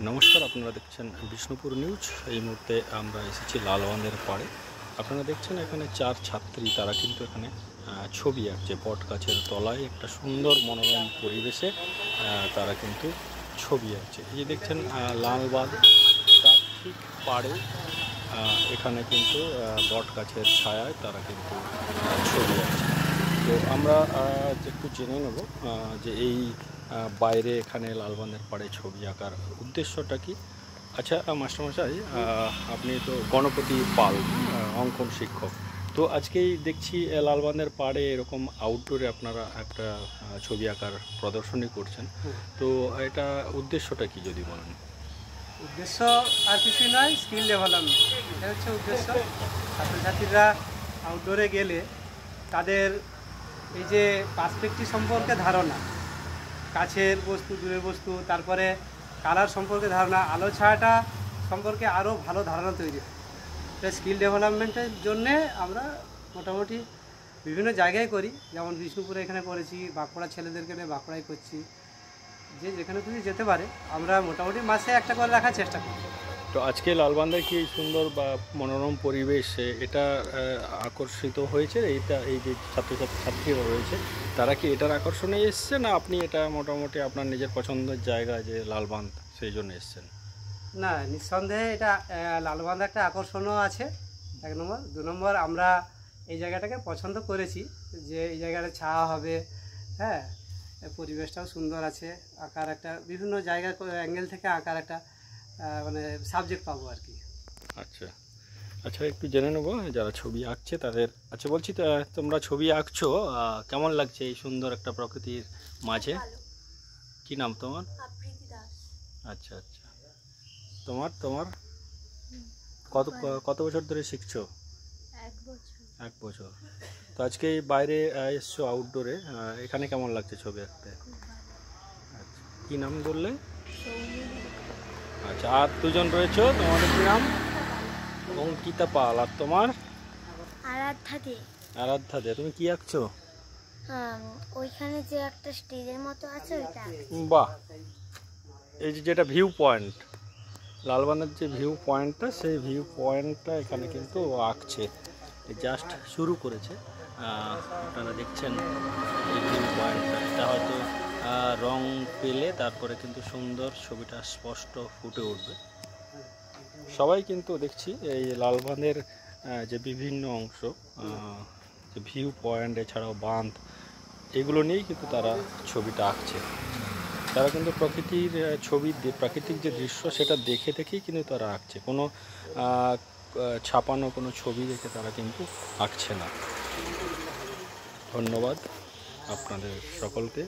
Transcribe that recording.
নমস্কার, আপনারা দেখছেন বিষ্ণুপুর নিউজ। এই মুহূর্তে আমরা এসেছি লালবাঁধের পাড়ে। আপনারা দেখছেন এখানে 4 ছাত্রী, তারা কিন্তু এখানে ছবি আঁকছে। বট গাছের তলায় একটা সুন্দর মনোরম পরিবেশে তারা কিন্তু ছবি আঁকছে। এই যে দেখছেন লালবাঁধ, তার ঠিক পাড়ে এখানে কিন্তু বট গাছের ছায়ায় তারা কিন্তু ছবি আঁকছে। তো আমরা একটু জেনে নেব যে এই বাইরে এখানে লালবাঁধের পাড়ে ছবি আঁকার উদ্দেশ্যটা কি। আচ্ছা মাস্টারমশাই, আপনি তো গণপতি পাল, অঙ্কন শিক্ষক। তো আজকেই দেখছি লালবাঁধের পাড়ে এরকম আউটডোরে আপনারা একটা ছবি আঁকার প্রদর্শনী করছেন। তো এটা উদ্দেশ্যটা কি যদি বলেন। উদ্দেশ্য আর কিছুই নয়, স্কিল ডেভেলপমেন্ট, এটা হচ্ছে উদ্দেশ্য। ছাত্রছাত্রীরা আউটডোরে গেলে তাদের এই যে পার্সপেক্টিভ সম্পর্কে ধারণা, কাছের বস্তু, দূরের বস্তু, তারপরে কালার সম্পর্কে ধারণা, আলো ছায়াটা সম্পর্কে আরও ভালো ধারণা তৈরি হয়। স্কিল ডেভেলপমেন্টের জন্যে আমরা মোটামুটি বিভিন্ন জায়গায় করি, যেমন বিষ্ণুপুরে এখানে করেছি, বাঁকুড়া ছেলেদেরকে নিয়ে বাঁকুড়ায় করছি। যে যেখানে খুশি যেতে পারে, আমরা মোটামুটি মাসে একটা করে রাখার চেষ্টা করি। তো আজকে লালবাঁধের কি সুন্দর বা মনোরম পরিবেশ, এটা আকর্ষিত হয়েছে? এইটা এই যে ছাত্রীরা রয়েছে, তারা কি এটার আকর্ষণে এসছে, না আপনি এটা মোটামুটি আপনার নিজের পছন্দের জায়গা যে লালবাঁধ সেই জন্য এসছেন? না, নিঃসন্দেহে এটা লালবাঁধ একটা আকর্ষণও আছে, 1 নম্বর। 2 নম্বর, আমরা এই জায়গাটাকে পছন্দ করেছি যে এই জায়গাটা ছায়া হবে, হ্যাঁ, পরিবেশটাও সুন্দর আছে, আঁকার একটা বিভিন্ন জায়গা অ্যাঙ্গেল থেকে আঁকার একটা মানে সাবজেক্ট পাবো আর কি। আচ্ছা আচ্ছা, একটু জেনে নেবো যারা ছবি আঁকছে তাদের। আচ্ছা বলছি, তোমরা ছবি আঁকছো, কেমন লাগছে এই সুন্দর একটা প্রকৃতির মাঝে? কি নাম তোমার? আচ্ছা আচ্ছা, তোমার তোমার কত কত বছর ধরে শিখছো? 1 বছর। তো আজকে বাইরে এসছো আউটডোরে, এখানে কেমন লাগছে ছবি আঁকতে? আচ্ছা, কী নাম বললে? আচ্ছা, আর 2জন রয়েছো, তোমাদের কী নাম? অঙ্কিতা পাল। আর তোমার? আরাধ্যা দে। তুমি কি আঁকছো? ওইখানে যে একটা স্টেজের মতো আছে ওইটা। বাহ, এই যে যেটা ভিউ পয়েন্ট, লালবাঁধের যে ভিউ পয়েন্টটা, সেই ভিউ পয়েন্টটা এখানে কিন্তু আঁকছে, জাস্ট শুরু করেছে। আপনারা দেখছেন এই ভিউ পয়েন্টটা, এটা হয়তো রং পেলে তারপরে কিন্তু সুন্দর ছবিটা স্পষ্ট ফুটে উঠবে। সবাই কিন্তু দেখছি এই লালবাঁধের যে বিভিন্ন অংশ, যে ভিউ পয়েন্ট, এছাড়াও বাঁধ, এগুলো নিয়েই কিন্তু তারা ছবিটা আঁকছে। তারা কিন্তু প্রকৃতির ছবি, প্রাকৃতিক যে দৃশ্য সেটা দেখে দেখেই কিন্তু তারা আঁকছে, কোনো ছাপানো কোনো ছবি দেখে তারা কিন্তু আঁকছে না। ধন্যবাদ আপনাদের সকলকে।